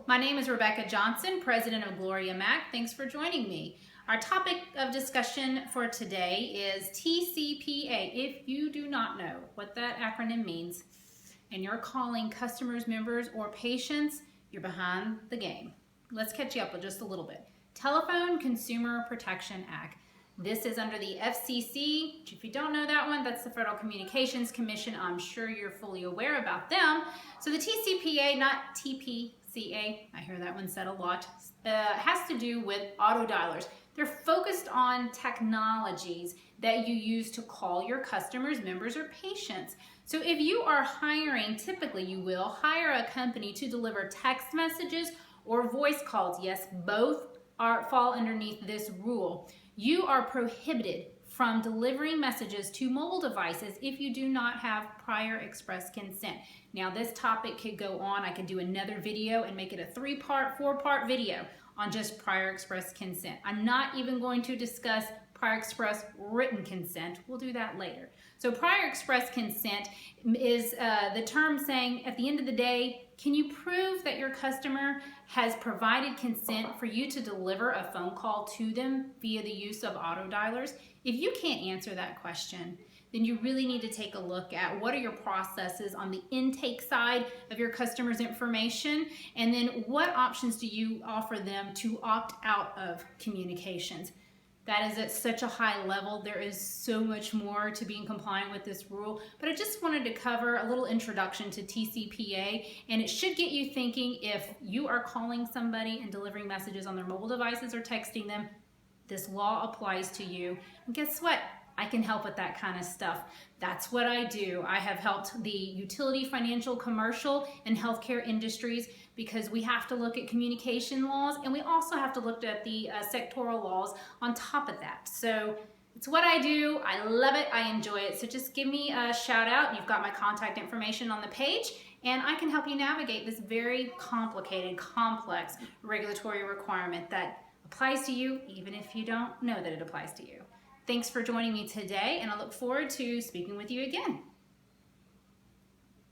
My name is Rebecca Johnson, president of gloria-mac. Thanks for joining me. Our topic of discussion for today is TCPA. If you do not know what that acronym means and you're calling customers, members, or patients, you're behind the game. Let's catch you up with just a little bit. Telephone Consumer Protection Act. This is under the FCC. If you don't know that one, that's the Federal Communications Commission. I'm sure you're fully aware about them. So the TCPA, not TPCA, I hear that one said a lot, has to do with autodialers. They're focused on technologies that you use to call your customers, members, or patients. So if you are hiring, typically you will hire a company to deliver text messages or voice calls. Yes, both fall underneath this rule. You are prohibited from delivering messages to mobile devices if you do not have prior express consent. Now this topic could go on. I could do another video and make it a 3-part, 4-part video on just prior express consent. I'm not even going to discuss prior express written consent. We'll do that later. So prior express consent is the term saying at the end of the day, can you prove that your customer has provided consent for you to deliver a phone call to them via the use of autodialers? If you can't answer that question, then you really need to take a look at what are your processes on the intake side of your customer's information, and then what options do you offer them to opt out of communications. That is at such a high level. There is so much more to being compliant with this rule, but I just wanted to cover a little introduction to TCPA, and it should get you thinking if you are calling somebody and delivering messages on their mobile devices or texting them, this law applies to you. And guess what? I can help with that kind of stuff. That's what I do. I have helped the utility, financial, commercial, and healthcare industries because we have to look at communication laws, and we also have to look at the sectoral laws on top of that. So it's what I do. I love it. I enjoy it. So just give me a shout out. You've got my contact information on the page, and I can help you navigate this very complicated, complex regulatory requirement that applies to you even if you don't know that it applies to you. Thanks for joining me today, and I look forward to speaking with you again.